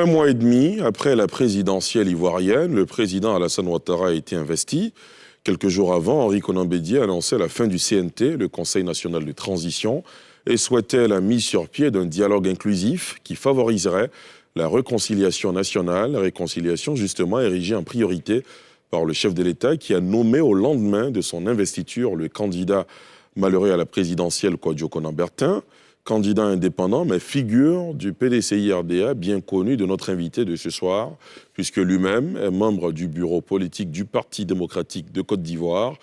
mois et demi après la présidentielle ivoirienne, le président Alassane Ouattara a été investi. Quelques jours avant, Henri Konan Bédié annonçait la fin du CNT, le Conseil national de transition, et souhaitait la mise sur pied d'un dialogue inclusif qui favoriserait la réconciliation nationale, la réconciliation justement érigée en priorité par le chef de l'État qui a nommé au lendemain de son investiture le candidat malheureux à la présidentielle Kwadjo Konan-Bertin, candidat indépendant, mais figure du PDCI-RDA, bien connu de notre invité de ce soir, puisque lui-même est membre du bureau politique du Parti démocratique de Côte d'Ivoire.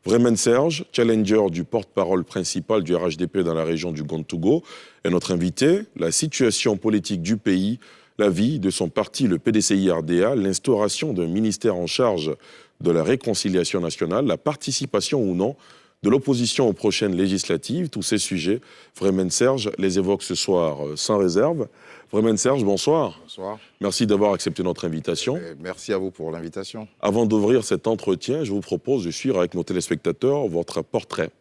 Vremen Serge, challenger du porte-parole principal du RHDP dans la région du Gontogo, est notre invité. La situation politique du pays, la vie de son parti, le PDCI-RDA, l'instauration d'un ministère en charge de la réconciliation nationale, la participation ou non de l'opposition aux prochaines législatives, tous ces sujets, Vremen Serge les évoque ce soir sans réserve. Vremen Serge, bonsoir. Bonsoir. Merci d'avoir accepté notre invitation. Merci à vous pour l'invitation. Avant d'ouvrir cet entretien, je vous propose de suivre avec nos téléspectateurs votre portrait.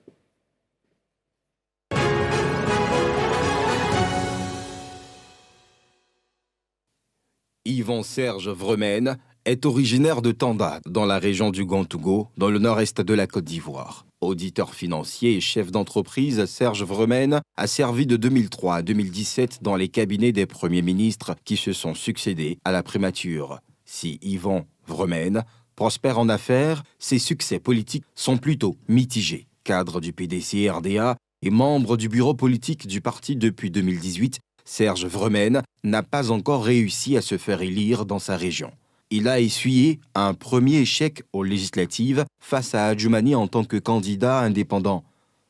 Yvan Serge Vremen est originaire de Tanda, dans la région du Gontogo, dans le nord-est de la Côte d'Ivoire. Auditeur financier et chef d'entreprise, Serge Vremen a servi de 2003 à 2017 dans les cabinets des premiers ministres qui se sont succédés à la primature. Si Yvan Vremen prospère en affaires, ses succès politiques sont plutôt mitigés. Cadre du PDCI-RDA et membre du bureau politique du parti depuis 2018, Serge Vremen n'a pas encore réussi à se faire élire dans sa région. Il a essuyé un premier échec aux législatives face à Adjoumani en tant que candidat indépendant.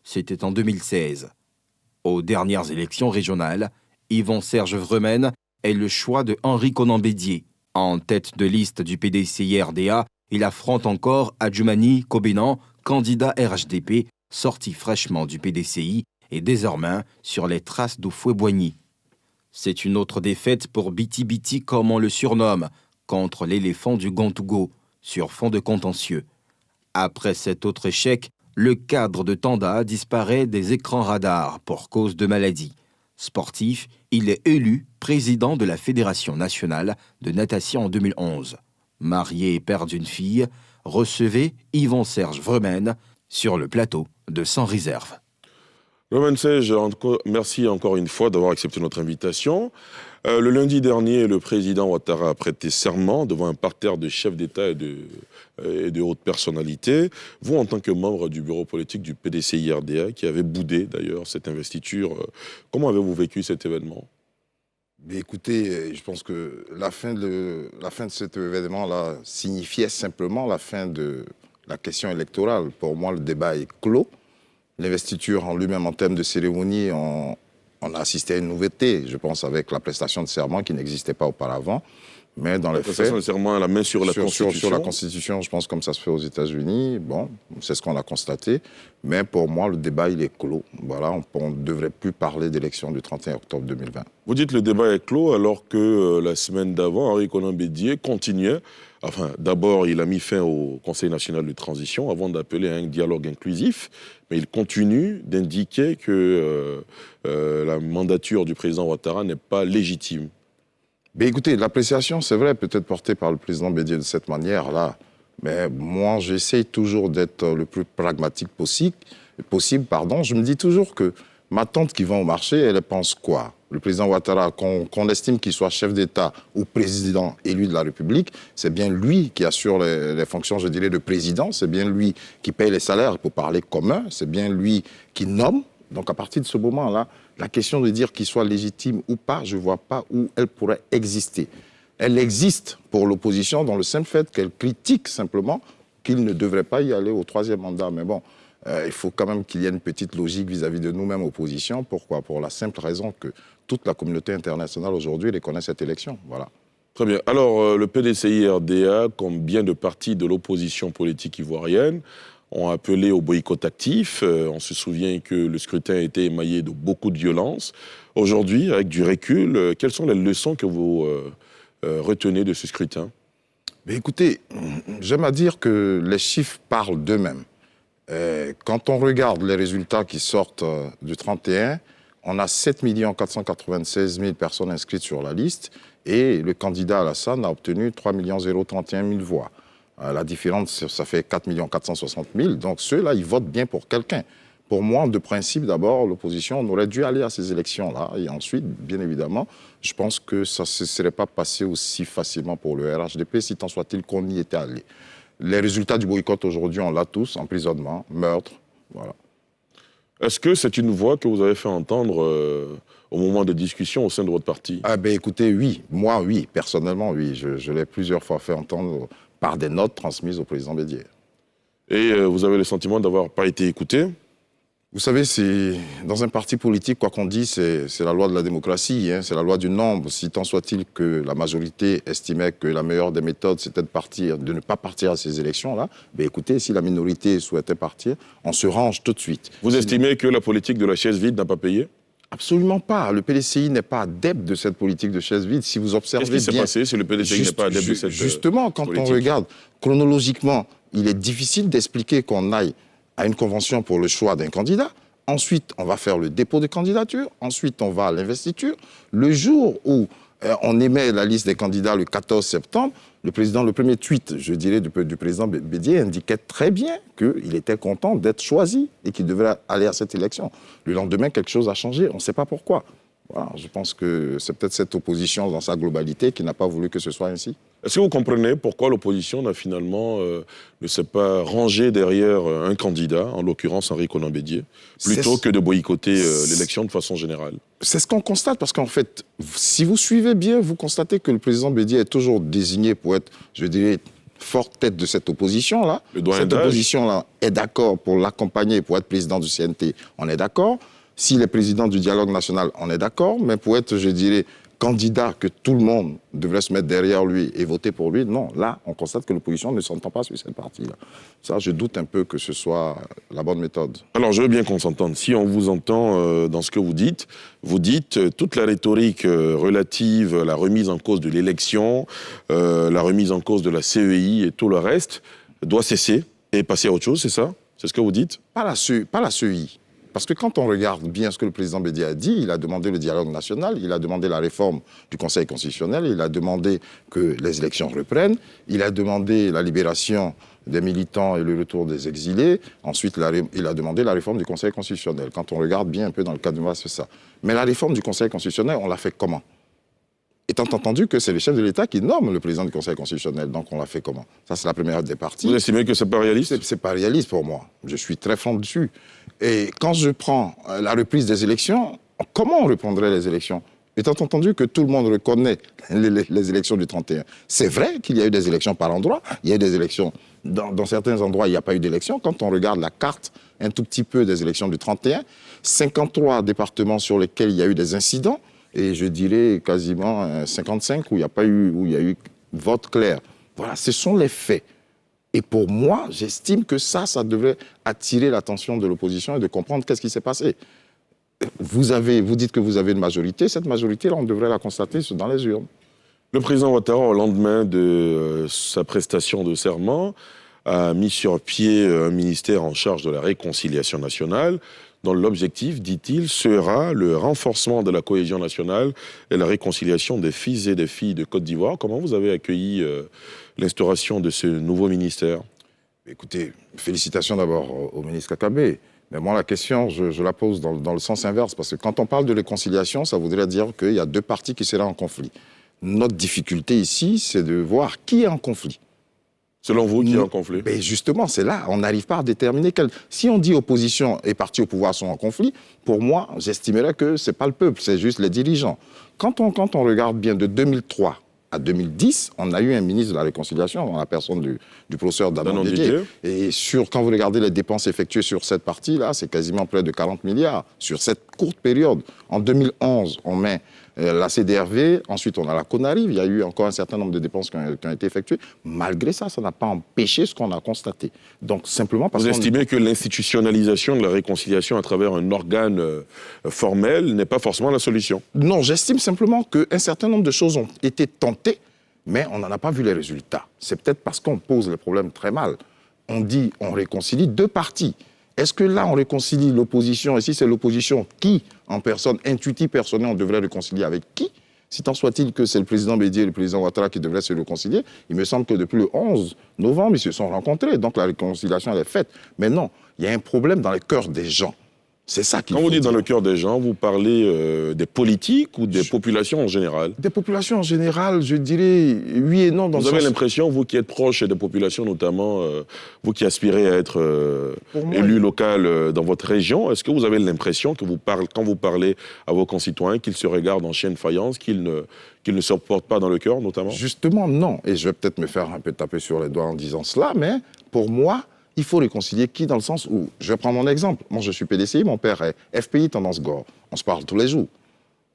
C'était en 2016. Aux dernières élections régionales, Yvan Serge Vremen est le choix de Henri Konan Bédié. En tête de liste du PDCI-RDA, il affronte encore Adjoumani Kobenan, candidat RHDP, sorti fraîchement du PDCI et désormais sur les traces d'Oufoué-Boigny. C'est une autre défaite pour Biti Biti, comme on le surnomme, contre l'éléphant du Gontogo, sur fond de contentieux. Après cet autre échec, le cadre de Tanda disparaît des écrans radars pour cause de maladie. Sportif, il est élu président de la Fédération nationale de natation en 2011. Marié et père d'une fille, recevez Yvan Serge Vremen sur le plateau de Sans Réserve. Vremen Serge, merci encore une fois d'avoir accepté notre invitation. Le lundi dernier, le président Ouattara a prêté serment devant un parterre de chefs d'État et de hautes personnalités. Vous, en tant que membre du bureau politique du PDCI-RDA, qui avait boudé d'ailleurs cette investiture, comment avez-vous vécu cet événement ? Mais écoutez, je pense que la fin de cet événement-là signifiait simplement la fin de la question électorale. Pour moi, le débat est clos. L'investiture en lui-même, en termes de cérémonie, on a assisté à une nouveauté, je pense, avec la prestation de serment qui n'existait pas auparavant. Mais dans les faits... La prestation de serment, la main sur la Constitution. Sur la Constitution, je pense, comme ça se fait aux États-Unis. Bon, c'est ce qu'on a constaté. Mais pour moi, le débat, il est clos. Voilà, on ne devrait plus parler d'élection du 31 octobre 2020. Vous dites que le débat est clos alors que la semaine d'avant, Henri Konan Bédié continuait. Enfin, d'abord, il a mis fin au Conseil national de transition avant d'appeler à un dialogue inclusif. Mais il continue d'indiquer que la mandature du président Ouattara n'est pas légitime. Mais écoutez, l'appréciation, c'est vrai, peut-être portée par le président Bédié de cette manière-là. Mais moi, j'essaye toujours d'être le plus pragmatique possible. Je me dis toujours que ma tante qui va au marché, elle pense quoi ? Le président Ouattara, qu'on estime qu'il soit chef d'État ou président élu de la République, c'est bien lui qui assure les fonctions, je dirais, de président. C'est bien lui qui paye les salaires, pour parler commun. C'est bien lui qui nomme. Donc à partir de ce moment-là, la question de dire qu'il soit légitime ou pas, je ne vois pas où elle pourrait exister. Elle existe pour l'opposition dans le simple fait qu'elle critique simplement qu'il ne devrait pas y aller au troisième mandat. Mais bon, il faut quand même qu'il y ait une petite logique vis-à-vis de nous-mêmes, opposition. Pourquoi ? Pour la simple raison que toute la communauté internationale aujourd'hui reconnaît cette élection. Voilà. Très bien. Alors, le PDCI-RDA, comme bien de partis de l'opposition politique ivoirienne, ont appelé au boycott actif. On se souvient que le scrutin a été émaillé de beaucoup de violence. Aujourd'hui, avec du recul, quelles sont les leçons que vous retenez de ce scrutin ? Mais écoutez, j'aime à dire que les chiffres parlent d'eux-mêmes. Quand on regarde les résultats qui sortent du 31, on a 7 496 000 personnes inscrites sur la liste et le candidat Alassane a obtenu 3 031 000 voix. La différence, ça fait 4 460 000. Donc ceux-là, ils votent bien pour quelqu'un. Pour moi, de principe, d'abord, l'opposition, on aurait dû aller à ces élections-là. Et ensuite, bien évidemment, je pense que ça ne se serait pas passé aussi facilement pour le RHDP, si tant soit-il qu'on y était allé. Les résultats du boycott aujourd'hui, on l'a tous, emprisonnement, meurtre, voilà. Est-ce que c'est une voix que vous avez fait entendre au moment des discussions au sein de votre parti? Ah ben écoutez, oui. Moi, oui. Personnellement, oui. Je l'ai plusieurs fois fait entendre par des notes transmises au président Bédié. Et vous avez le sentiment d'avoir pas été écouté? Vous savez, dans un parti politique, quoi qu'on dise, c'est la loi de la démocratie, hein, c'est la loi du nombre. Si tant soit-il que la majorité estimait que la meilleure des méthodes, c'était de ne pas partir à ces élections-là, ben écoutez, si la minorité souhaitait partir, on se range tout de suite. Vous estimez que la politique de la chaise vide n'a pas payé? Absolument pas. Le PDCI n'est pas adepte de cette politique de chaise vide. Si vous observez bien... Qu'est-ce qui s'est passé si le PDCI n'est pas adepte de cette Justement, quand politique? on regarde chronologiquement, il est difficile d'expliquer qu'on aille à une convention pour le choix d'un candidat. Ensuite, on va faire le dépôt de candidature. Ensuite, on va à l'investiture. Le jour où on émet la liste des candidats le 14 septembre, le premier tweet, je dirais, du président Bédié indiquait très bien qu'il était content d'être choisi et qu'il devrait aller à cette élection. Le lendemain, quelque chose a changé. On ne sait pas pourquoi. Voilà, je pense que c'est peut-être cette opposition dans sa globalité qui n'a pas voulu que ce soit ainsi. Est-ce que vous comprenez pourquoi l'opposition ne s'est pas rangée derrière un candidat, en l'occurrence Henri Konan Bédié, plutôt que de boycotter l'élection de façon générale? C'est ce qu'on constate, parce qu'en fait, si vous suivez bien, vous constatez que le président Bédié est toujours désigné pour être, je dirais, forte tête de cette opposition-là. Cette opposition-là est d'accord pour l'accompagner, pour être président du CNT, on est d'accord. S'il est président du dialogue national, on est d'accord, mais pour être, je dirais, candidat que tout le monde devrait se mettre derrière lui et voter pour lui, non. Là, on constate que l'opposition ne s'entend pas sur cette partie-là. Ça, je doute un peu que ce soit la bonne méthode. Alors, je veux bien qu'on s'entende. Si on vous entend dans ce que vous dites toute la rhétorique relative à la remise en cause de l'élection, la remise en cause de la CEI et tout le reste doit cesser et passer à autre chose, c'est ça? C'est ce que vous dites? Pas la CEI. Parce que quand on regarde bien ce que le président Bédié a dit, il a demandé le dialogue national, il a demandé la réforme du Conseil constitutionnel, il a demandé que les élections reprennent, il a demandé la libération des militants et le retour des exilés. Ensuite, il a demandé la réforme du Conseil constitutionnel. Quand on regarde bien un peu dans le cadre de c'est ça. Mais la réforme du Conseil constitutionnel, on l'a fait comment? Étant entendu que c'est le chef de l'État qui nomme le président du Conseil constitutionnel, donc on l'a fait comment? Ça, c'est la première des parties. Vous estimez que c'est pas réaliste? C'est pas réaliste pour moi. Je suis très franc dessus. Et quand je prends la reprise des élections, comment on reprendrait les élections? Étant entendu que tout le monde reconnaît les élections du 31. C'est vrai qu'il y a eu des élections par endroit, il y a eu des élections dans certains endroits, il n'y a pas eu d'élections. Quand on regarde la carte un tout petit peu des élections du 31, 53 départements sur lesquels il y a eu des incidents, et je dirais quasiment 55 où il y a eu vote clair. Voilà, ce sont les faits. Et pour moi, j'estime que ça devrait attirer l'attention de l'opposition et de comprendre qu'est-ce qui s'est passé. Vous dites que vous avez une majorité. Cette majorité-là, on devrait la constater dans les urnes. Le président Ouattara, au lendemain de sa prestation de serment, a mis sur pied un ministère en charge de la réconciliation nationale, dont l'objectif, dit-il, sera le renforcement de la cohésion nationale et la réconciliation des fils et des filles de Côte d'Ivoire. Comment vous avez accueilli l'instauration de ce nouveau ministère? Écoutez, félicitations d'abord au ministre Kakabé. Mais moi, la question, je la pose dans le sens inverse, parce que quand on parle de réconciliation, ça voudrait dire qu'il y a deux parties qui seraient en conflit. Notre difficulté ici, c'est de voir qui est en conflit. Selon vous, qui est en conflit? Ben justement, c'est là, on n'arrive pas à déterminer quel... Si on dit opposition et parti au pouvoir sont en conflit, pour moi, j'estimerais que ce n'est pas le peuple, c'est juste les dirigeants. Quand on regarde bien de 2003 à 2010, on a eu un ministre de la Réconciliation, dans la personne du professeur Danon Didier. Et quand vous regardez les dépenses effectuées sur cette partie-là, c'est quasiment près de 40 milliards sur cette courte période. En 2011, on met la CDRV, ensuite on a la CONARIV, il y a eu encore un certain nombre de dépenses qui ont été effectuées. Malgré ça, ça n'a pas empêché ce qu'on a constaté. Donc simplement parce Vous estimez que l'institutionnalisation de la réconciliation à travers un organe formel n'est pas forcément la solution? Non, j'estime simplement qu'un certain nombre de choses ont été tentées, mais on n'en a pas vu les résultats. C'est peut-être parce qu'on pose les problèmes très mal. On dit on réconcilie deux partis. Est-ce que là, on réconcilie l'opposition? Et si c'est l'opposition, qui, en personne, intuitive personnelle, on devrait réconcilier avec qui? Si tant soit-il que c'est le président Bédié et le président Ouattara qui devraient se réconcilier, il me semble que depuis le 11 novembre, ils se sont rencontrés. Donc la réconciliation, elle est faite. Mais non, il y a un problème dans le cœur des gens. C'est ça qu'il faut Quand vous dites dire. dans le cœur des gens, vous parlez des politiques ou des populations en général? Des populations en général, je dirais oui et non. Dans Vous le avez sens... l'impression, vous qui êtes proche des populations, notamment vous qui aspirez à être Pour moi, élu local dans votre région, est-ce que vous avez l'impression que quand vous parlez à vos concitoyens, qu'ils se regardent en chien de faïence, qu'ils ne se portent pas dans le cœur, notamment? Justement, non. Et je vais peut-être me faire un peu taper sur les doigts en disant cela, mais pour moi, il faut réconcilier qui dans le sens où, je vais prendre mon exemple, moi je suis PDCI, mon père est FPI Tendance Gore, on se parle tous les jours.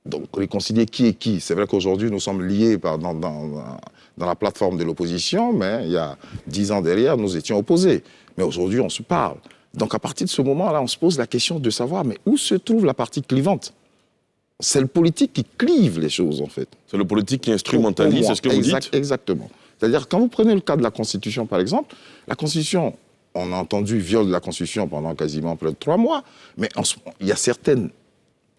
Donc réconcilier qui est qui, c'est vrai qu'aujourd'hui nous sommes liés dans la plateforme de l'opposition, mais il y a 10 ans derrière, nous étions opposés. Mais aujourd'hui, on se parle. Donc à partir de ce moment-là, on se pose la question de savoir, mais où se trouve la partie clivante? C'est le politique qui clive les choses, en fait. C'est le politique qui instrumentalise, c'est ce que vous dites? Exactement. C'est-à-dire, quand vous prenez le cas de la Constitution, par exemple, la Constitution, on a entendu viol de la Constitution pendant quasiment près de 3 mois, mais il y a certaines...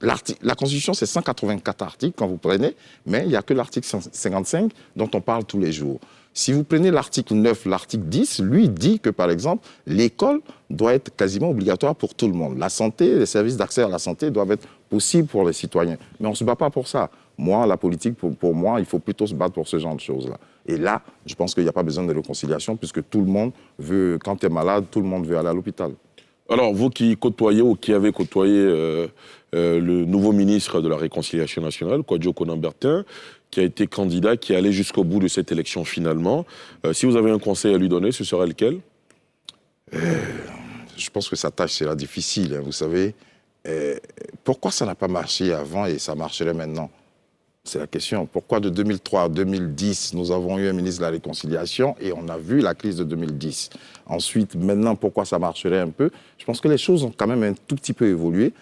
La Constitution, c'est 184 articles, quand vous prenez, mais il n'y a que l'article 55 dont on parle tous les jours. Si vous prenez l'article 9, l'article 10, lui dit que, par exemple, l'école doit être quasiment obligatoire pour tout le monde. La santé, les services d'accès à la santé doivent être possibles pour les citoyens. Mais on ne se bat pas pour ça. Moi, la politique, pour moi, il faut plutôt se battre pour ce genre de choses-là. Et là, je pense qu'il n'y a pas besoin de réconciliation, puisque tout le monde veut, quand tu es malade, tout le monde veut aller à l'hôpital. Alors, vous qui côtoyez ou qui avez côtoyé le nouveau ministre de la Réconciliation nationale, Kwadjo Konan-Bertin, qui a été candidat, qui est allé jusqu'au bout de cette élection finalement, si vous avez un conseil à lui donner, ce serait lequel? Je pense que sa tâche sera difficile, hein, vous savez. Pourquoi ça n'a pas marché avant et ça marcherait maintenant? C'est la question. Pourquoi de 2003 à 2010, nous avons eu un ministre de la Réconciliation et on a vu la crise de 2010. Ensuite, maintenant, pourquoi ça marcherait un peu? Je pense que les choses ont quand même un tout petit peu évolué.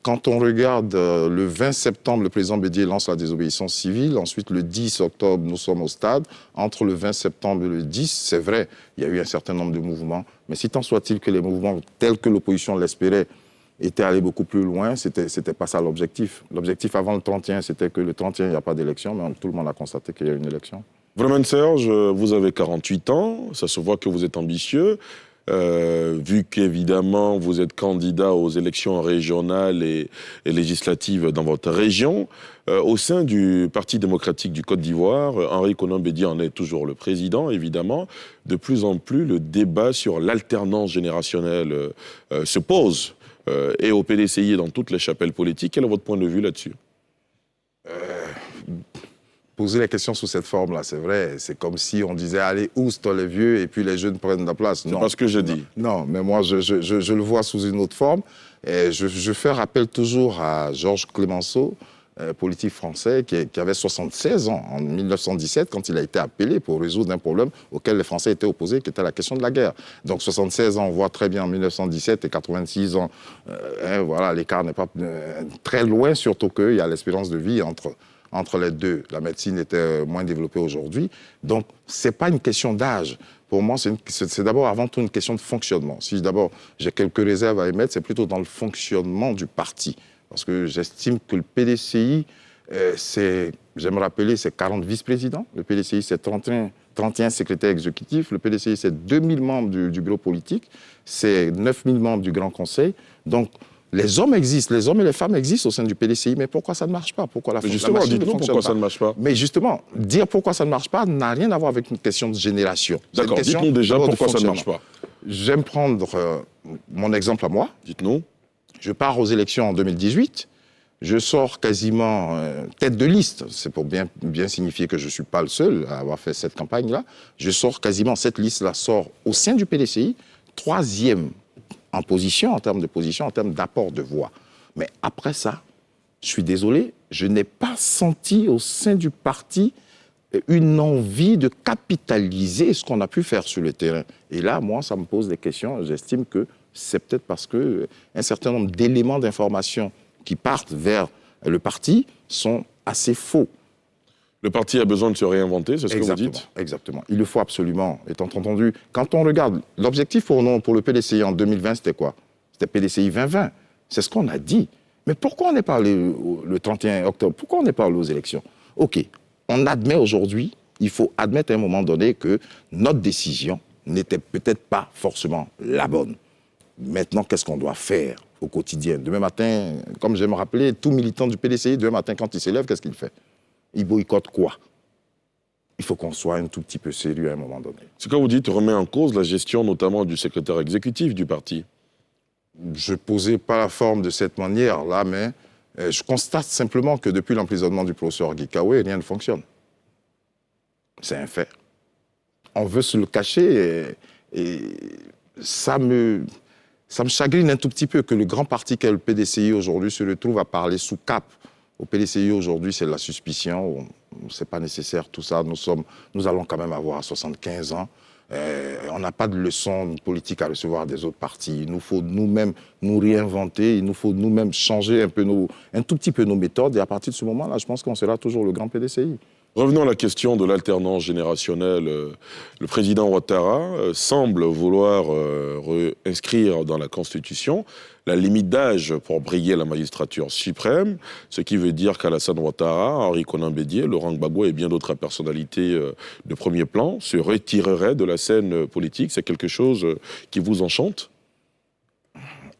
Quand on regarde le 20 septembre, le président Bédié lance la désobéissance civile. Ensuite, le 10 octobre, nous sommes au stade. Entre le 20 septembre et le 10, c'est vrai, il y a eu un certain nombre de mouvements. Mais si tant soit-il que les mouvements tels que l'opposition l'espérait étaient allés beaucoup plus loin, c'était pas ça l'objectif. L'objectif avant le 31, c'était que le 31, il n'y a pas d'élection, mais tout le monde a constaté qu'il y a une élection. Vraiment, Serge, vous avez 48 ans, ça se voit que vous êtes ambitieux. Vu qu'évidemment vous êtes candidat aux élections régionales et législatives dans votre région, au sein du Parti démocratique du Côte d'Ivoire, Henri Konan Bédié en est toujours le président, évidemment. De plus en plus, le débat sur l'alternance générationnelle se pose, et au PDCI et dans toutes les chapelles politiques. Quel est votre point de vue là-dessus? Poser la question sous cette forme-là, c'est vrai, c'est comme si on disait « Allez, oust les vieux » et puis les jeunes prennent la place. C'est pas ce que je dis. Non, mais moi, je le vois sous une autre forme. Et je fais rappel toujours à Georges Clemenceau, politique français, qui avait 76 ans en 1917, quand il a été appelé pour résoudre un problème auquel les Français étaient opposés, qui était la question de la guerre. Donc 76 ans, on voit très bien en 1917 et 86 ans, voilà, l'écart n'est pas très loin, surtout qu'il y a l'espérance de vie entre les deux. La médecine était moins développée aujourd'hui. Donc, ce n'est pas une question d'âge. Pour moi, c'est d'abord, avant tout, une question de fonctionnement. Si d'abord, j'ai quelques réserves à émettre, c'est plutôt dans le fonctionnement du parti. Parce que j'estime que le PDCI, j'aime rappeler, c'est 40 vice-présidents. Le PDCI, c'est 31 secrétaires exécutifs. Le PDCI, c'est 2000 membres du bureau politique. C'est 9000 membres du Grand Conseil. Donc, les hommes existent, les hommes et les femmes existent au sein du PDCI, mais pourquoi ça ne marche pas? Pourquoi la justement, dites-nous pourquoi ça ne marche pas. Mais justement, dire pourquoi ça ne marche pas n'a rien à voir avec une question de génération. D'accord, dites-nous déjà pourquoi ça ne marche pas. J'aime prendre mon exemple à moi. Dites-nous. Je pars aux élections en 2018, je sors quasiment tête de liste, c'est pour bien signifier que je ne suis pas le seul à avoir fait cette campagne-là, je sors quasiment, cette liste-là sort au sein du PDCI, 3e en position, en termes de position, en termes d'apport de voix. Mais après ça, je suis désolé, je n'ai pas senti au sein du parti une envie de capitaliser ce qu'on a pu faire sur le terrain. Et là, moi, ça me pose des questions. J'estime que c'est peut-être parce qu'un certain nombre d'éléments d'information qui partent vers le parti sont assez faux. Le parti a besoin de se réinventer, c'est ce que vous dites? Exactement. Il le faut absolument. Étant entendu, quand on regarde, l'objectif pour le PDCI en 2020, c'était quoi? C'était PDCI 2020. C'est ce qu'on a dit. Mais pourquoi on n'est pas allé le 31 octobre? Pourquoi on n'est pas allé aux élections? OK, on admet aujourd'hui, il faut admettre à un moment donné que notre décision n'était peut-être pas forcément la bonne. Maintenant, qu'est-ce qu'on doit faire au quotidien? Demain matin, comme j'aime rappeler, tout militant du PDCI, demain matin, quand il s'élève, qu'est-ce qu'il fait? Il boycotte quoi? Il faut qu'on soit un tout petit peu sérieux à un moment donné. Ce que vous dites remet en cause la gestion notamment du secrétaire exécutif du parti. Je ne posais pas la forme de cette manière-là, mais je constate simplement que depuis l'emprisonnement du professeur Guy Kawe, rien ne fonctionne. C'est un fait. On veut se le cacher et ça me chagrine un tout petit peu que le grand parti qu'est le PDCI aujourd'hui se retrouve à parler sous cap. Au PDCI aujourd'hui, c'est la suspicion. C'est pas nécessaire tout ça. Nous allons quand même avoir 75 ans. On n'a pas de leçons politiques à recevoir des autres partis. Il nous faut nous-mêmes nous réinventer. Il nous faut nous-mêmes changer un tout petit peu nos méthodes. Et à partir de ce moment-là, je pense qu'on sera toujours le grand PDCI. Revenons à la question de l'alternance générationnelle. Le président Ouattara semble vouloir inscrire dans la Constitution la limite d'âge pour briguer à la magistrature suprême, ce qui veut dire qu'Alassane Ouattara, Henri Konan Bédié, Laurent Gbagbo et bien d'autres personnalités de premier plan se retireraient de la scène politique. C'est quelque chose qui vous enchante ?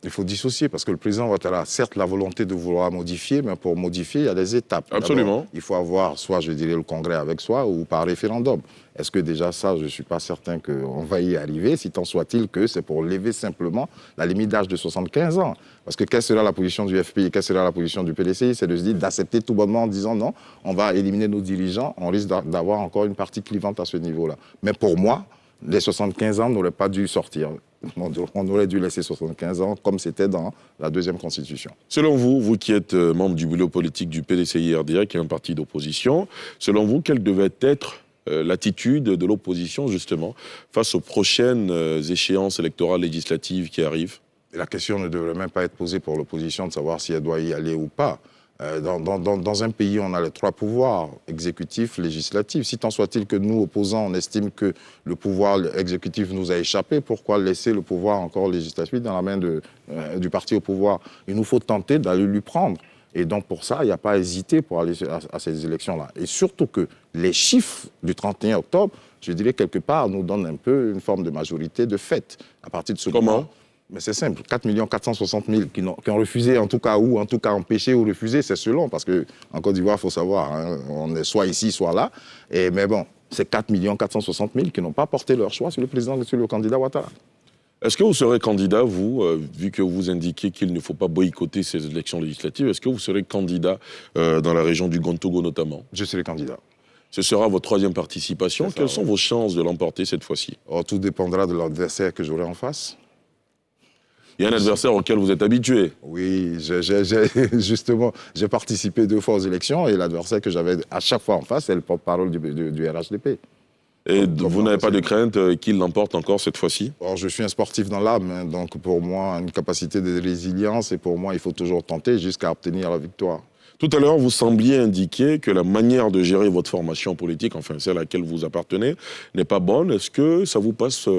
Il faut dissocier parce que le président Ouattara a certes la volonté de vouloir modifier, mais pour modifier, il y a des étapes. Absolument. D'abord, il faut avoir soit, je dirais, le Congrès avec soi ou par référendum. Est-ce que déjà ça, je ne suis pas certain qu'on va y arriver, si tant soit-il que c'est pour lever simplement la limite d'âge de 75 ans. Parce que quelle sera la position du FPI, quelle sera la position du PDCI? C'est de se dire d'accepter tout bonnement en disant non, on va éliminer nos dirigeants, on risque d'avoir encore une partie clivante à ce niveau-là. Mais pour moi, les 75 ans n'auraient pas dû sortir. On aurait dû laisser 75 ans comme c'était dans la deuxième constitution. Selon vous, vous qui êtes membre du bureau politique du PDCI-RDA, qui est un parti d'opposition, selon vous, quelle devait être l'attitude de l'opposition, justement, face aux prochaines échéances électorales législatives qui arrivent? Et la question ne devrait même pas être posée pour l'opposition de savoir si elle doit y aller ou pas. Dans un pays, on a les trois pouvoirs, exécutif, législatif. Si tant soit-il que nous, opposants, on estime que le pouvoir exécutif nous a échappé, pourquoi laisser le pouvoir encore législatif dans la main du parti au pouvoir? Il nous faut tenter d'aller lui prendre. Et donc, pour ça, il n'y a pas à hésiter pour aller à ces élections-là. Et surtout que les chiffres du 31 octobre, je dirais, quelque part, nous donnent un peu une forme de majorité de fait. À partir de ce moment, mais c'est simple, 4 460 000 qui ont refusé, en tout cas, ou en tout cas empêché ou refusé, c'est selon, parce qu'en Côte d'Ivoire, il faut savoir, hein, on est soit ici, soit là. Mais bon, c'est 4 460 000 qui n'ont pas porté leur choix sur le candidat Ouattara. Est-ce que vous serez candidat, vous, vu que vous indiquez qu'il ne faut pas boycotter ces élections législatives, est-ce que vous serez candidat dans la région du Grand Togo notamment? Je serai candidat. Ce sera votre troisième participation. Quelles sont vos chances de l'emporter cette fois-ci? Tout dépendra de l'adversaire que j'aurai en face. Il y a un adversaire auquel vous êtes habitué. Oui, justement, j'ai participé 2 fois aux élections et l'adversaire que j'avais à chaque fois en face, c'est le porte-parole du RHDP. Et vous n'avez pas de crainte qu'il l'emporte encore cette fois-ci? Je suis un sportif dans l'âme, hein, donc pour moi, une capacité de résilience et pour moi, il faut toujours tenter jusqu'à obtenir la victoire. Tout à l'heure, vous sembliez indiquer que la manière de gérer votre formation politique, enfin celle à laquelle vous appartenez, n'est pas bonne. Est-ce que ça vous passe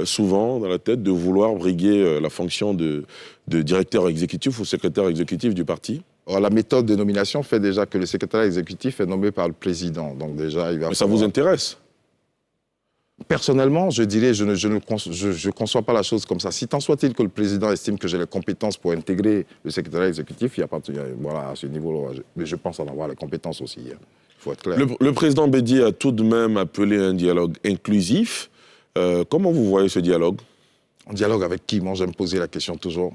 souvent dans la tête de vouloir briguer la fonction de directeur exécutif ou secrétaire exécutif du parti? La méthode de nomination fait déjà que le secrétaire exécutif est nommé par le président. Donc déjà, il va. Mais ça vous intéresse? Personnellement, je dirais, je ne conçois pas la chose comme ça. Si tant soit-il que le président estime que j'ai les compétences pour intégrer le secrétaire exécutif, il n'y a pas voilà, à ce niveau-là. Mais je pense en avoir les compétences aussi. Il faut être clair. Le président Bédié a tout de même appelé un dialogue inclusif. Comment vous voyez ce dialogue? Un dialogue avec qui? Moi, j'aime poser la question toujours.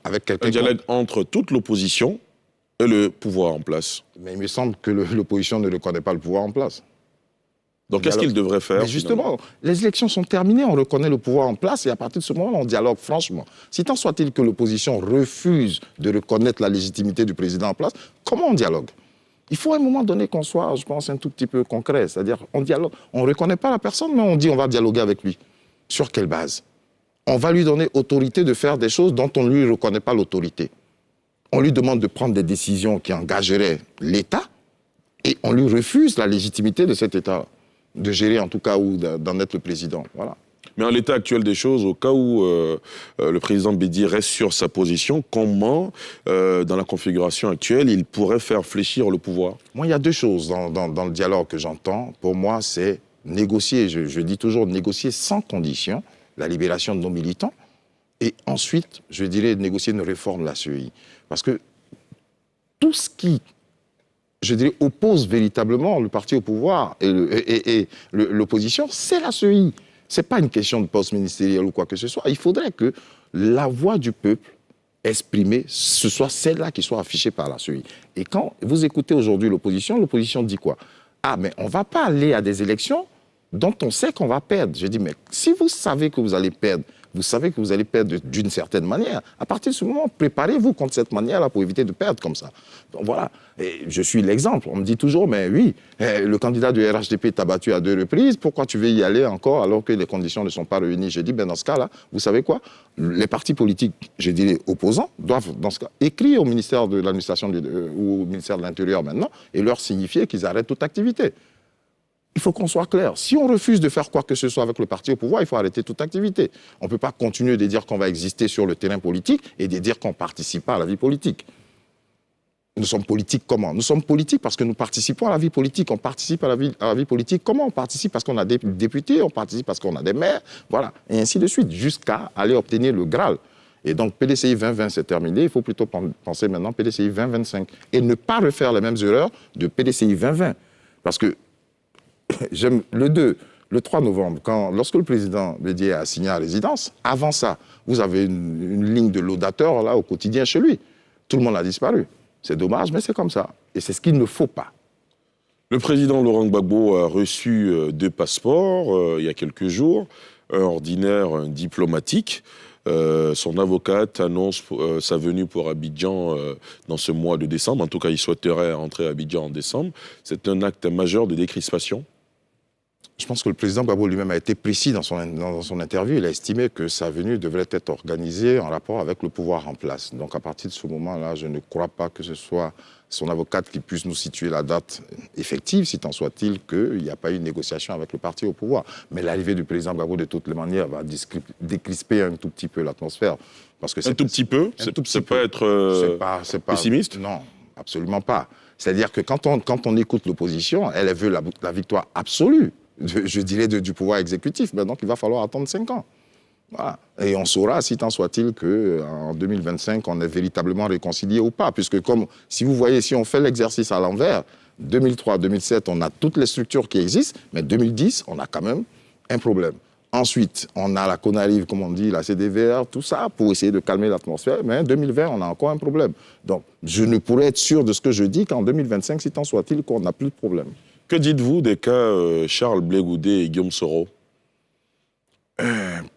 Avec quelqu'un. Un dialogue entre toute l'opposition et le pouvoir en place. Mais il me semble que l'opposition ne reconnaît pas le pouvoir en place. Donc, qu'est-ce qu'il devrait faire? Mais justement, les élections sont terminées, on reconnaît le pouvoir en place et à partir de ce moment-là, on dialogue franchement. Si tant soit-il que l'opposition refuse de reconnaître la légitimité du président en place, comment on dialogue? Il faut à un moment donné qu'on soit, je pense, un tout petit peu concret. C'est-à-dire, on dialogue, on ne reconnaît pas la personne, mais on dit on va dialoguer avec lui. Sur quelle base? On va lui donner autorité de faire des choses dont on ne lui reconnaît pas l'autorité. On lui demande de prendre des décisions qui engageraient l'État et on lui refuse la légitimité de cet État. De gérer en tout cas ou d'en être le président. Voilà. Mais en l'état actuel des choses, au cas où le président Bédié reste sur sa position, comment, dans la configuration actuelle, il pourrait faire fléchir le pouvoir? Moi, il y a deux choses dans le dialogue que j'entends. Pour moi, c'est négocier, je dis toujours négocier sans condition la libération de nos militants. Et ensuite, je dirais négocier une réforme de la CEI. Parce que tout ce qui, je dirais, oppose véritablement le parti au pouvoir et l'opposition, c'est la CEI. Ce n'est pas une question de poste ministériel ou quoi que ce soit. Il faudrait que la voix du peuple exprimée, ce soit celle-là qui soit affichée par la CEI. Et quand vous écoutez aujourd'hui l'opposition dit quoi? Ah, mais on ne va pas aller à des élections dont on sait qu'on va perdre. Je dis, mais si vous savez que vous allez perdre, vous savez que vous allez perdre d'une certaine manière, à partir de ce moment, préparez-vous contre cette manière-là pour éviter de perdre comme ça. Donc voilà, et je suis l'exemple. On me dit toujours, mais oui, le candidat du RHDP t'a battu à 2 reprises, pourquoi tu veux y aller encore alors que les conditions ne sont pas réunies? Je dis, ben dans ce cas-là, vous savez quoi? Les partis politiques, je dirais opposants, doivent dans ce cas écrire au ministère de l'administration ou au ministère de l'Intérieur maintenant et leur signifier qu'ils arrêtent toute activité. Il faut qu'on soit clair. Si on refuse de faire quoi que ce soit avec le parti au pouvoir, il faut arrêter toute activité. On ne peut pas continuer de dire qu'on va exister sur le terrain politique et de dire qu'on ne participe pas à la vie politique. Nous sommes politiques comment? Nous sommes politiques parce que nous participons à la vie politique. On participe à la vie politique comment? On participe parce qu'on a des députés, on participe parce qu'on a des maires, voilà, et ainsi de suite, jusqu'à aller obtenir le Graal. Et donc PDCI 2020, c'est terminé. Il faut plutôt penser maintenant PDCI 2025 et ne pas refaire les mêmes erreurs de PDCI 2020. Parce que j'aime le 3 novembre, lorsque le président Bédié a signé à résidence, avant ça, vous avez une ligne de laudateurs là, au quotidien chez lui. Tout le monde a disparu. C'est dommage, mais c'est comme ça. Et c'est ce qu'il ne faut pas. Le président Laurent Gbagbo a reçu 2 passeports il y a quelques jours, un ordinaire, un diplomatique. Son avocate annonce sa venue pour Abidjan dans ce mois de décembre. En tout cas, il souhaiterait rentrer à Abidjan en décembre. C'est un acte majeur de décrispation. Je pense que le président Gbagbo lui-même a été précis dans son interview. Il a estimé que sa venue devrait être organisée en rapport avec le pouvoir en place. Donc à partir de ce moment-là, je ne crois pas que ce soit son avocate qui puisse nous situer la date effective, si tant soit-il qu'il n'y a pas eu de négociation avec le parti au pouvoir. Mais l'arrivée du président Gbagbo, de toutes les manières, va décrisper un tout petit peu l'atmosphère. Parce que un tout petit peu? C'est pas être pessimiste? Non, absolument pas. C'est-à-dire que quand on écoute l'opposition, elle veut la victoire absolue, je dirais, du pouvoir exécutif. Mais donc, il va falloir attendre 5 ans. Voilà. Et on saura, si tant soit-il, qu'en 2025, on est véritablement réconcilié ou pas. Puisque, si vous voyez, si on fait l'exercice à l'envers, 2003, 2007, on a toutes les structures qui existent, mais 2010, on a quand même un problème. Ensuite, on a la CONARIV, comme on dit, la CDVR, tout ça, pour essayer de calmer l'atmosphère. Mais en 2020, on a encore un problème. Donc, je ne pourrais être sûr de ce que je dis qu'en 2025, si tant soit-il, qu'on n'a plus de problème. Que dites-vous des cas Charles Blé Goudet et Guillaume Soro?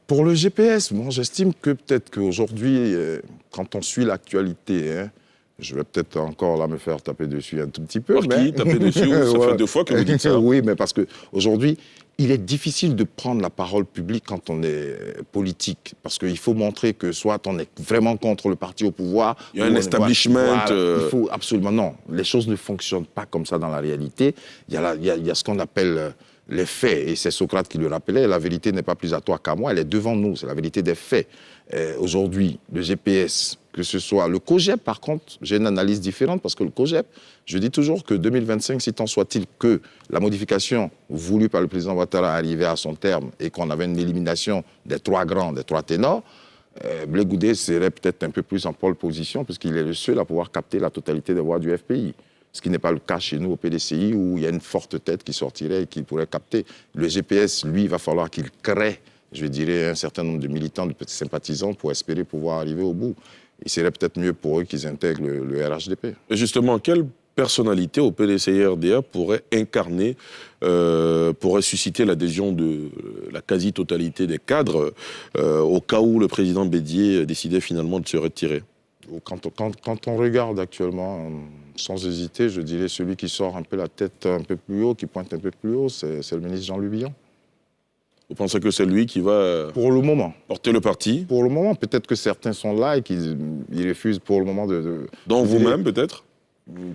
Pour le GPS, moi, j'estime que peut-être qu'aujourd'hui, quand on suit l'actualité, je vais peut-être encore là me faire taper dessus un tout petit peu. Par qui taper dessus? Ça fait 2 fois que vous dites ça. Oui, mais parce qu'aujourd'hui, il est difficile de prendre la parole publique quand on est politique. Parce qu'il faut montrer que soit on est vraiment contre le parti au pouvoir... Il y a un establishment... Il faut absolument... Non, les choses ne fonctionnent pas comme ça dans la réalité. Il y a ce qu'on appelle... les faits, et c'est Socrate qui le rappelait, la vérité n'est pas plus à toi qu'à moi, elle est devant nous, c'est la vérité des faits. Aujourd'hui, le GPS, que ce soit le COGEP, par contre, j'ai une analyse différente, parce que le COGEP, je dis toujours que 2025, si tant soit-il que la modification voulue par le président Ouattara arrivait à son terme et qu'on avait une élimination des 3 grands, des 3 ténors, Blé Goudet serait peut-être un peu plus en pole position, puisqu'il est le seul à pouvoir capter la totalité des voix du FPI. Ce qui n'est pas le cas chez nous au PDCI, où il y a une forte tête qui sortirait et qui pourrait capter. Le GPS, lui, il va falloir qu'il crée, je dirais, un certain nombre de militants, de petits sympathisants pour espérer pouvoir arriver au bout. Il serait peut-être mieux pour eux qu'ils intègrent le RHDP. Et justement, quelle personnalité au PDCI-RDA pourrait incarner, pourrait susciter l'adhésion de la quasi-totalité des cadres au cas où le président Bédié décidait finalement de se retirer? Quand on regarde actuellement, sans hésiter, je dirais celui qui sort un peu la tête un peu plus haut, qui pointe un peu plus haut, c'est le ministre Jean-Louis Billon. Vous pensez que c'est lui qui va pour le moment porter le parti? Pour le moment, peut-être que certains sont là et qu'ils refusent pour le moment Dont vous-même, peut-être?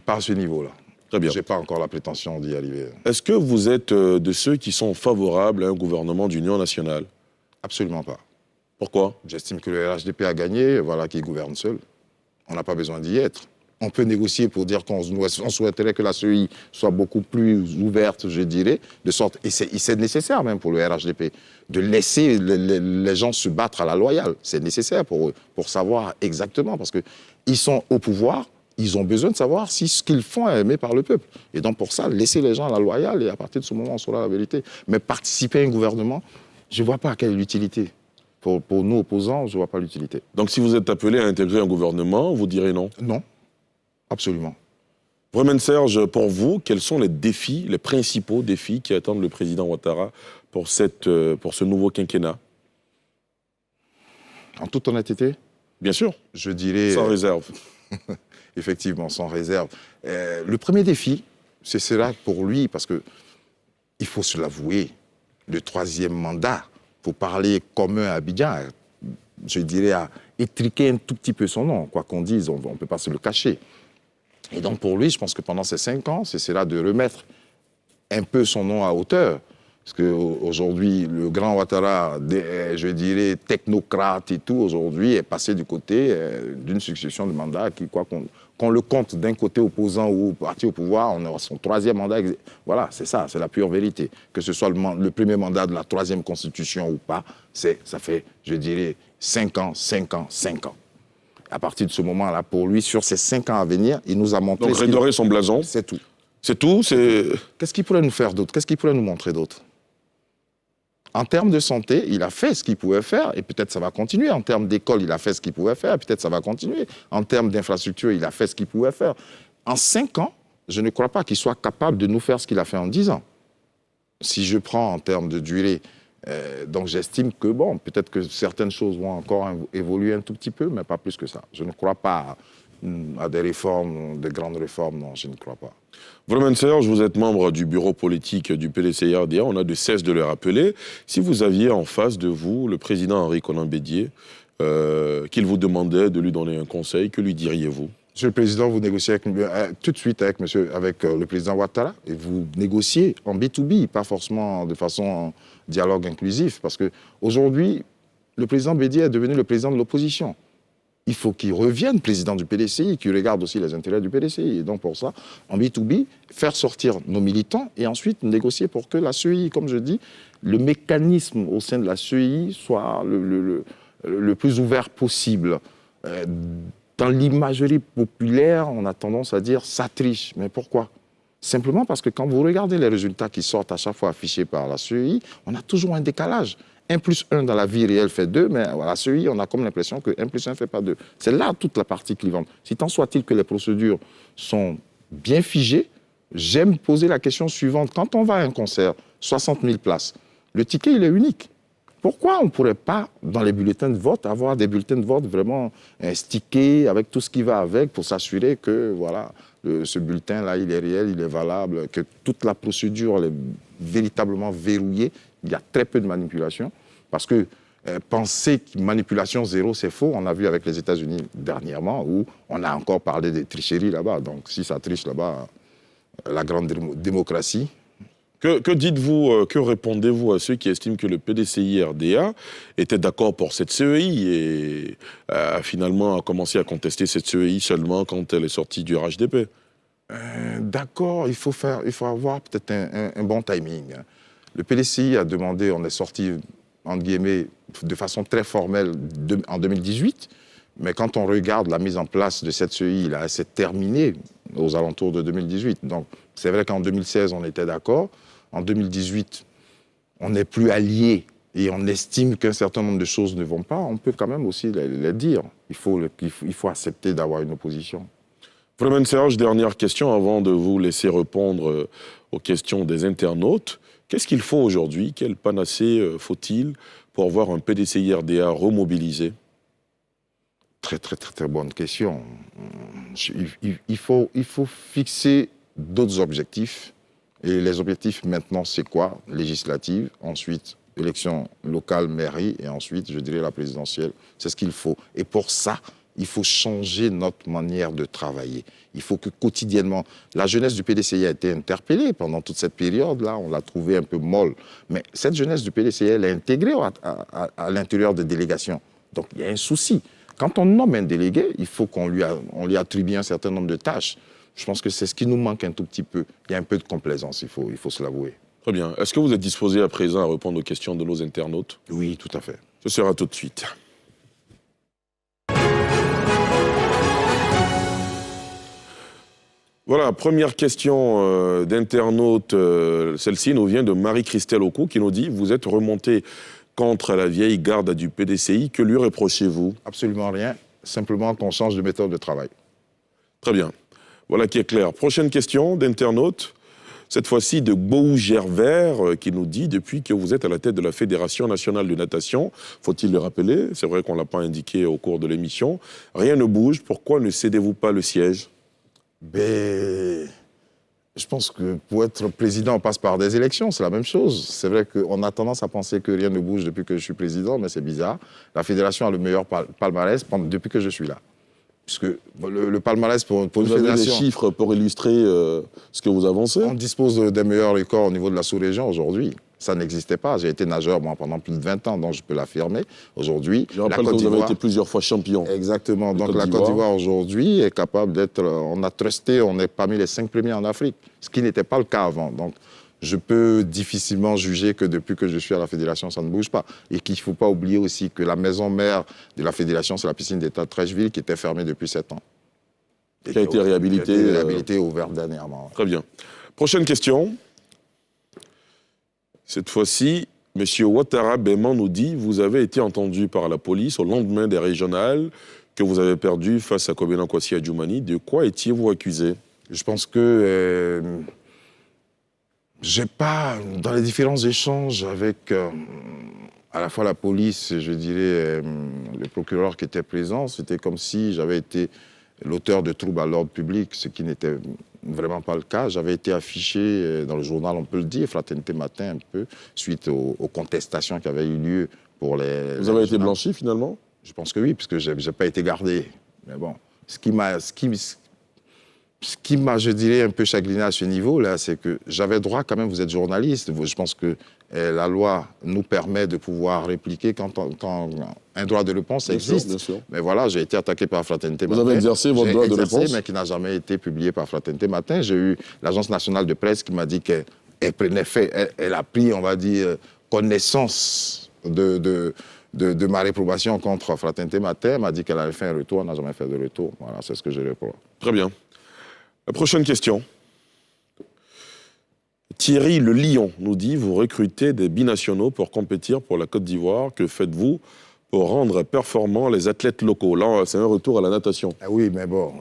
Pas à ce niveau-là. Très bien. Je n'ai pas encore la prétention d'y arriver. Est-ce que vous êtes de ceux qui sont favorables à un gouvernement d'union nationale? Absolument pas. Pourquoi? J'estime que le RHDP a gagné, voilà, qu'il gouverne seul. On n'a pas besoin d'y être. On peut négocier pour dire qu'on souhaiterait que la CEI soit beaucoup plus ouverte, je dirais, de sorte, et c'est nécessaire même pour le RHDP, de laisser les gens se battre à la loyale. C'est nécessaire pour eux, pour savoir exactement, parce qu'ils sont au pouvoir, ils ont besoin de savoir si ce qu'ils font est aimé par le peuple. Et donc pour ça, laisser les gens à la loyale, et à partir de ce moment, on saura la vérité. Mais participer à un gouvernement, je ne vois pas quelle est l'utilité. Pour nous, opposants, je ne vois pas l'utilité. Donc si vous êtes appelé à intégrer un gouvernement, vous direz non? Non, absolument. Vremène Serge, pour vous, quels sont les défis, les principaux défis qui attendent le président Ouattara pour ce nouveau quinquennat? En toute honnêteté, Bien sûr, je dirais... sans réserve. Effectivement, sans réserve. Le premier défi, c'est cela pour lui, parce que il faut se l'avouer, le troisième mandat, pour parler commun à Abidjan, je dirais à étriquer un tout petit peu son nom. Quoi qu'on dise, on ne peut pas se le cacher. Et donc pour lui, je pense que pendant ces 5 ans, c'est cela de remettre un peu son nom à hauteur. Parce qu'aujourd'hui, le grand Ouattara, je dirais technocrate et tout, aujourd'hui est passé du côté d'une succession de mandats qui, quoi qu'on le compte d'un côté opposant ou parti au pouvoir, on a son troisième mandat. Voilà, c'est ça, c'est la pure vérité. Que ce soit le premier mandat de la 3e constitution ou pas, ça fait, je dirais, 5 ans, 5 ans, 5 ans. À partir de ce moment-là, pour lui, sur ces 5 ans à venir, il nous a montré... Donc redorer son blason. C'est tout. C'est tout? Qu'est-ce qu'il pourrait nous faire d'autre? Qu'est-ce qu'il pourrait nous montrer d'autre? En termes de santé, il a fait ce qu'il pouvait faire et peut-être ça va continuer. En termes d'école, il a fait ce qu'il pouvait faire et peut-être ça va continuer. En termes d'infrastructure, il a fait ce qu'il pouvait faire. En 5 ans, je ne crois pas qu'il soit capable de nous faire ce qu'il a fait en 10 ans. Si je prends en termes de durée, donc j'estime que, bon, peut-être que certaines choses vont encore évoluer un tout petit peu, mais pas plus que ça. Je ne crois pas à des réformes, des grandes réformes, non, je ne crois pas. Vremène Serge, vous êtes membre du bureau politique du PDCI-RDA, on a de cesse de le rappeler. Si vous aviez en face de vous le président Henri Konan Bédié, qu'il vous demandait de lui donner un conseil, que lui diriez-vous? Monsieur le Président, vous négociez tout de suite avec le président Ouattara et vous négociez en B2B, pas forcément de façon dialogue inclusif, parce qu'aujourd'hui, le président Bédié est devenu le président de l'opposition. Il faut qu'il revienne président du PDCI, qu'il regarde aussi les intérêts du PDCI. Et donc pour ça, en B2B, faire sortir nos militants et ensuite négocier pour que la CEI, comme je dis, le mécanisme au sein de la CEI soit le plus ouvert possible. Dans l'imagerie populaire, on a tendance à dire « ça triche ». Mais pourquoi? Simplement parce que quand vous regardez les résultats qui sortent à chaque fois affichés par la CEI, on a toujours un décalage. 1 plus 1 dans la vie réelle fait 2, mais à la CEI, on a comme l'impression que 1 plus 1 ne fait pas 2. C'est là toute la partie clivante. Si tant soit-il que les procédures sont bien figées, j'aime poser la question suivante. Quand on va à un concert, 60 000 places, le ticket, il est unique. Pourquoi on ne pourrait pas, dans les bulletins de vote, avoir des bulletins de vote vraiment stickés avec tout ce qui va avec pour s'assurer que voilà, ce bulletin-là, il est réel, il est valable, que toute la procédure elle est véritablement verrouillée. Il y a très peu de manipulation. Parce que penser que manipulation zéro, c'est faux. On a vu avec les États-Unis dernièrement où on a encore parlé des tricheries là-bas. Donc si ça triche là-bas, la grande démocratie... Que dites-vous, que répondez-vous à ceux qui estiment que le PDCI-RDA était d'accord pour cette CEI et finalement a commencé à contester cette CEI seulement quand elle est sortie du RHDP? D'accord, il faut avoir peut-être un bon timing. Le PDCI a demandé, on est sorti, entre guillemets, de façon très formelle en 2018, mais quand on regarde la mise en place de cette CEI, elle s'est terminée aux alentours de 2018. Donc c'est vrai qu'en 2016, on était d'accord. En 2018, on n'est plus alliés et on estime qu'un certain nombre de choses ne vont pas. On peut quand même aussi les dire. Il faut accepter d'avoir une opposition. Vremène Serge, dernière question avant de vous laisser répondre aux questions des internautes. Qu'est-ce qu'il faut aujourd'hui? Quelle panacée faut-il pour voir un PDCI-RDA remobilisé? Très, très, très, très bonne question. Il faut fixer d'autres objectifs. Et les objectifs maintenant, c'est quoi? Législative, ensuite élections locales, mairie, et ensuite, je dirais, la présidentielle. C'est ce qu'il faut. Et pour ça, il faut changer notre manière de travailler. Il faut que quotidiennement, la jeunesse du PDCI a été interpellée pendant toute cette période-là, on l'a trouvée un peu molle. Mais cette jeunesse du PDCI, elle est intégrée à l'intérieur des délégations. Donc il y a un souci. Quand on nomme un délégué, il faut qu'on lui attribue un certain nombre de tâches. Je pense que c'est ce qui nous manque un tout petit peu. Il y a un peu de complaisance, il faut se l'avouer. Très bien. Est-ce que vous êtes disposé à présent à répondre aux questions de nos internautes? Oui, tout à fait. Ce sera tout de suite. Voilà, première question d'internaute. Celle-ci nous vient de Marie-Christelle Okou qui nous dit « Vous êtes remonté contre la vieille garde du PDCI. Que lui reprochez-vous » Absolument rien. Simplement qu'on change de méthode de travail. Très bien. Voilà qui est clair. Prochaine question d'internaute. Cette fois-ci de Boou Gervert qui nous dit « Depuis que vous êtes à la tête de la Fédération nationale de natation, faut-il le rappeler, c'est vrai qu'on ne l'a pas indiqué au cours de l'émission, rien ne bouge. Pourquoi ne cédez-vous pas le siège ?» Ben, je pense que pour être président, on passe par des élections, c'est la même chose. C'est vrai qu'on a tendance à penser que rien ne bouge depuis que je suis président, mais c'est bizarre. La fédération a le meilleur palmarès depuis que je suis là. Puisque le palmarès pour une fédération... Vous avez des chiffres pour illustrer ce que vous avancez? On dispose des meilleurs records au niveau de la sous-région aujourd'hui. Ça n'existait pas. J'ai été nageur moi, pendant plus de 20 ans, donc je peux l'affirmer. Aujourd'hui, je rappelle que vous avez été plusieurs fois champion. Exactement. Donc la Côte d'Ivoire aujourd'hui est capable d'être... On a trusté, on est parmi les 5 premiers en Afrique, ce qui n'était pas le cas avant. Donc je peux difficilement juger que depuis que je suis à la fédération, ça ne bouge pas. Et qu'il ne faut pas oublier aussi que la maison mère de la fédération, c'est la piscine d'État de Trècheville, qui était fermée depuis 7 ans. Qui a été réhabilitée. Qui a été réhabilitée et ouverte dernièrement. Très bien. Prochaine question. Cette fois-ci, M. Ouattara Béman nous dit « Vous avez été entendu par la police au lendemain des régionales que vous avez perdues face à Kobena Kwasi Adjoumani. De quoi étiez-vous accusé ?» Je pense que j'ai pas, dans les différents échanges avec à la fois la police et je dirais le procureur qui était présent, c'était comme si j'avais été l'auteur de troubles à l'ordre public, ce qui n'était vraiment pas le cas. J'avais été affiché dans le journal, on peut le dire, Fraternité Matin un peu, suite aux contestations qui avaient eu lieu pour les... Vous avez été blanchi finalement? Je pense que oui, puisque je n'ai pas été gardé. Mais bon, ce qui m'a, je dirais, un peu chagriné à ce niveau-là, c'est que j'avais droit quand même, vous êtes journaliste, je pense que la loi nous permet de pouvoir répliquer quand un droit de réponse existe. Bien sûr. Mais voilà, j'ai été attaqué par Fraternité Matin. Vous avez exercé votre droit de réponse? Mais qui n'a jamais été publié par Fraternité Matin. J'ai eu l'Agence nationale de presse qui m'a dit qu'elle a pris, on va dire, connaissance de ma réprobation contre Fraternité Matin. Elle m'a dit qu'elle avait fait un retour, elle n'a jamais fait de retour. Voilà, c'est ce que je réponds. Très bien. La prochaine question. Thierry Le Lion nous dit « Vous recrutez des binationaux pour compétir pour la Côte d'Ivoire. Que faites-vous pour rendre performants les athlètes locaux ?» Là, c'est un retour à la natation. Ah oui, mais bon,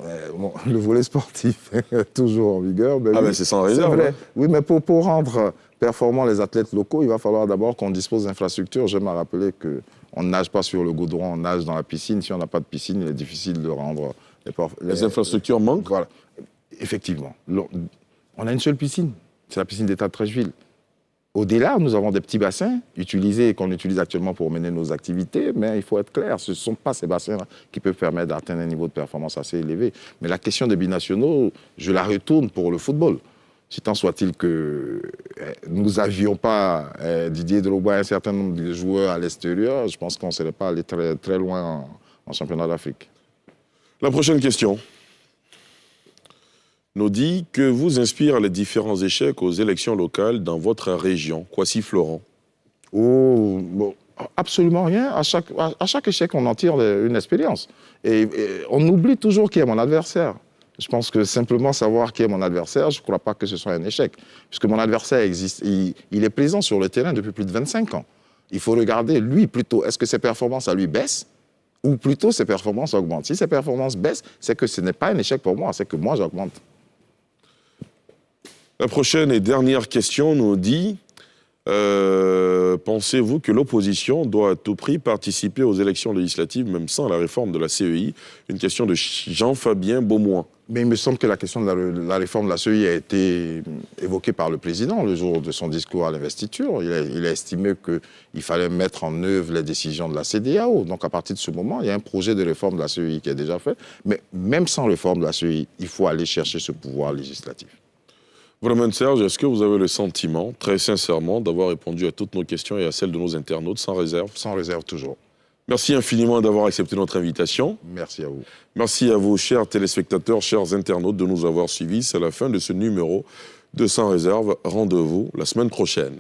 le volet sportif est toujours en vigueur. Ah, mais c'est sans réserve. C'est vrai. Oui, mais pour rendre performants les athlètes locaux, il va falloir d'abord qu'on dispose d'infrastructures. J'aime à rappeler qu'on ne nage pas sur le goudron, on nage dans la piscine. Si on n'a pas de piscine, il est difficile de rendre... Les infrastructures manquent? Voilà. Effectivement. On a une seule piscine. C'est la piscine d'État de Trècheville. Au-delà, nous avons des petits bassins utilisés, qu'on utilise actuellement pour mener nos activités, mais il faut être clair, ce ne sont pas ces bassins-là qui peuvent permettre d'atteindre un niveau de performance assez élevé. Mais la question des binationaux, je la retourne pour le football. Si tant soit-il que nous n'avions pas Didier Drogba et un certain nombre de joueurs à l'extérieur, je pense qu'on ne serait pas allé très, très loin en championnat d'Afrique. La prochaine question nous dit « Que vous inspirent les différents échecs aux élections locales dans votre région ?» Kwasi Florent. Oh, bon, absolument rien. À chaque échec, on en tire une expérience. Et on oublie toujours qui est mon adversaire. Je pense que simplement savoir qui est mon adversaire, je ne crois pas que ce soit un échec. Puisque mon adversaire existe, il est présent sur le terrain depuis plus de 25 ans. Il faut regarder, lui, plutôt, est-ce que ses performances à lui baissent ou plutôt ses performances augmentent? Si ses performances baissent, c'est que ce n'est pas un échec pour moi, c'est que moi, j'augmente. La prochaine et dernière question nous dit « pensez-vous que l'opposition doit à tout prix participer aux élections législatives, même sans la réforme de la CEI? Une question de Jean-Fabien Beaumoin. Mais il me semble que la question de la réforme de la CEI a été évoquée par le président le jour de son discours à l'investiture. Il a estimé qu'il fallait mettre en œuvre les décisions de la CEDEAO. Donc à partir de ce moment, il y a un projet de réforme de la CEI qui est déjà fait. Mais même sans réforme de la CEI, il faut aller chercher ce pouvoir législatif. Vraiment, Serge, est-ce que vous avez le sentiment, très sincèrement, d'avoir répondu à toutes nos questions et à celles de nos internautes sans réserve? Sans réserve toujours. Merci infiniment d'avoir accepté notre invitation. Merci à vous. Merci à vous, chers téléspectateurs, chers internautes, de nous avoir suivis. C'est la fin de ce numéro de Sans réserve. Rendez-vous la semaine prochaine.